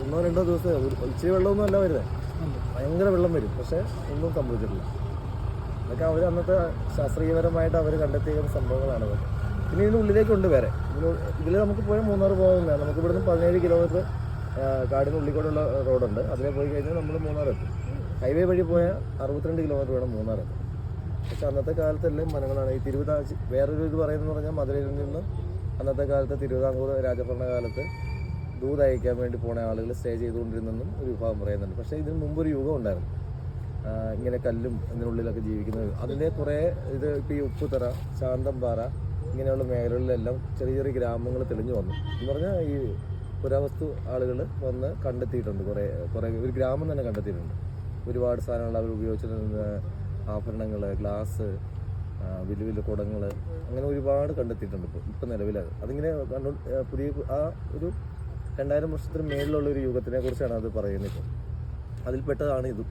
1 2 ദിവസം ഇച്ചിരി വെള്ളമൊന്നും അല്ല വരുന്നത്, ഭയങ്കര വെള്ളം വരും. പക്ഷേ ഒന്നും സംഭവിച്ചിട്ടില്ല. അതൊക്കെ അവർ അന്നത്തെ ശാസ്ത്രീയപരമായിട്ട് അവർ കണ്ടെത്തിയ സംഭവങ്ങളാണത്. പിന്നെ ഇതിനുള്ളിലേക്കുണ്ട് വേറെ. ഇതിൽ നമുക്ക് പോയാൽ മൂന്നാർ പോകുന്നില്ല. നമുക്ക് ഇവിടുന്ന് 17 കിലോമീറ്റർ കാടിനുള്ളിൽ കൂടെയുള്ള റോഡുണ്ട്. അതിലെ പോയി കഴിഞ്ഞാൽ നമ്മൾ മൂന്നാർ എത്തും. ഹൈവേ വഴി പോയാൽ 62 കിലോമീറ്റർ വേണം മൂന്നാർ എത്തും. പക്ഷെ അന്നത്തെ കാലത്തെല്ലാം മനങ്ങളാണ്. ഈ വേറൊരു ഇത് പറയുന്നത് പറഞ്ഞാൽ മധുരയിൽ നിന്ന് അന്നത്തെ കാലത്ത് തിരുവിതാംകൂർ രാജഭരണകാലത്ത് ദൂത് അയക്കാൻ വേണ്ടി പോണ ആളുകൾ സ്റ്റേ ചെയ്തുകൊണ്ടിരുന്നെന്നും ഒരു വിഭാഗം പറയുന്നുണ്ട്. പക്ഷേ ഇതിന് മുമ്പൊരു യുഗം ഉണ്ടായിരുന്നു, ഇങ്ങനെ കല്ലും ഇതിനുള്ളിലൊക്കെ ജീവിക്കുന്നത്. അതിൻ്റെ കുറേ ഇത് ഇപ്പോൾ ഈ ഉപ്പുതറ, ശാന്തംപാറ ഇങ്ങനെയുള്ള മേഖലകളിലെല്ലാം ചെറിയ ചെറിയ ഗ്രാമങ്ങൾ തെളിഞ്ഞു വന്നു എന്ന് പറഞ്ഞാൽ ഈ പുരാവസ്തു ആളുകൾ വന്ന് കണ്ടെത്തിയിട്ടുണ്ട്. കുറേ ഒരു ഗ്രാമം തന്നെ കണ്ടെത്തിയിട്ടുണ്ട്. ഒരുപാട് സാധനങ്ങൾ അവർ ഉപയോഗിച്ചിരുന്ന ആഭരണങ്ങൾ, ഗ്ലാസ്, വലിയ വലിയ കുടങ്ങൾ, അങ്ങനെ ഒരുപാട് കണ്ടെത്തിയിട്ടുണ്ട്. ഇപ്പം നിലവിലത് അതിങ്ങനെ പുതിയ ആ ഒരു 2000 വർഷത്തിന് മേളിലുള്ള ഒരു യുഗത്തിനെ കുറിച്ചാണ് അത് പറയുന്നത്. ഇപ്പം അതിൽപ്പെട്ടതാണ് ഇതും.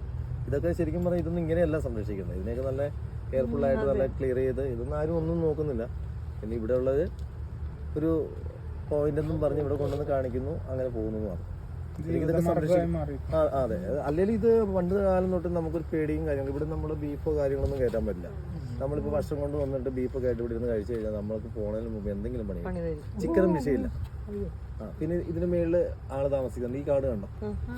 ഇതൊക്കെ ശരിക്കും പറഞ്ഞാൽ ഇതൊന്നും ഇങ്ങനെയല്ല സംരക്ഷിക്കുന്നത്. ഇതിനെയൊക്കെ നല്ല കെയർഫുള്ളായിട്ട് നല്ല ക്ലിയർ ചെയ്ത് ഇതൊന്നും ആരും ഒന്നും നോക്കുന്നില്ല. പിന്നെ ഇവിടെ ഉള്ളത് ഒരു പോയിന്റ് എന്നും പറഞ്ഞ് ഇവിടെ കൊണ്ടുവന്ന് കാണിക്കുന്നു, അങ്ങനെ പോകുന്നതുമാണ്. ഇതൊക്കെ അതെ. അല്ലെങ്കിൽ ഇത് പണ്ട് കാലം തൊട്ട് നമുക്കൊരു പേടിയും കാര്യങ്ങളും. ഇവിടെ നമ്മൾ ബീഫോ കാര്യങ്ങളൊന്നും കയറ്റാൻ പറ്റില്ല. നമ്മളിപ്പോൾ വർഷം കൊണ്ട് വന്നിട്ട് ബീഫൊക്കെ ആയിട്ട് ഇവിടെ ഇരുന്ന് കഴിച്ചു കഴിഞ്ഞാൽ നമ്മൾക്ക് പോണതിന് മുമ്പ് എന്തെങ്കിലും പണി ചിക്കനും വിഷയമില്ല. പിന്നെ ഇതിന്റെ മേളിൽ ആള് താമസിക്കുന്നുണ്ട്. ഈ കാട് കണ്ടോ,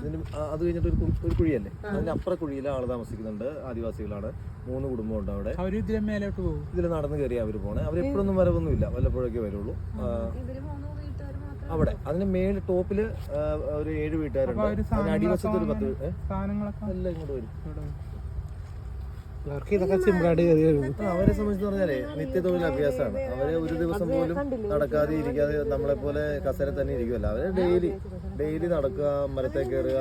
ഇതിന് അത് കഴിഞ്ഞിട്ട് ഒരു കുഴിയല്ലേ, അതിന്റെ അപ്പുറ കുഴിയിൽ ആള് താമസിക്കുന്നുണ്ട്. ആദിവാസികളാണ്. 3 കുടുംബമുണ്ട് അവിടെ. ഇതിൽ നടന്ന് കയറി അവർ പോണേ. അവർ എപ്പോഴൊന്നും വരവൊന്നുമില്ല, വല്ലപ്പോഴൊക്കെ വരുള്ളൂ. അവിടെ അതിന് മേളിൽ ടോപ്പില് ഒരു 7 വീട്ടുകാരുണ്ട്. അതിന് അടിവശത്ത് ഒരു 10 എല്ലാം ഇങ്ങോട്ട് വരും. അവരെ സംബന്ധിച്ച് പറഞ്ഞാലേ നിത്യതൊഴിൽ അഭ്യാസമാണ്. അവര് ഒരു ദിവസം പോലും നടക്കാതെ ഇരിക്കാതെ നമ്മളെ പോലെ കസേര തന്നെ ഇരിക്കുമല്ല. അവര് ഡെയിലി നടക്കുക, മരത്തെ കയറുക,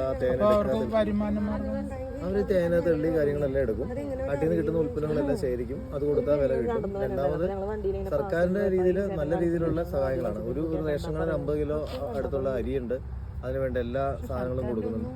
അവര് തേന, തെള്ളി കാര്യങ്ങളെല്ലാം എടുക്കും. നാട്ടിൽ നിന്ന് കിട്ടുന്ന ഉൽപ്പന്നങ്ങളെല്ലാം ശേഖരിക്കും. അത് കൊടുത്താൽ വില കിട്ടും. രണ്ടാമത് സർക്കാരിന്റെ രീതിയിൽ നല്ല രീതിയിലുള്ള സഹായങ്ങളാണ്. ഒരു റേഷൻ കാർഡിന് 50 കിലോ അടുത്തുള്ള അരിയുണ്ട്. അതിനുവേണ്ട എല്ലാ സാധനങ്ങളും കൊടുക്കുന്നുണ്ട്.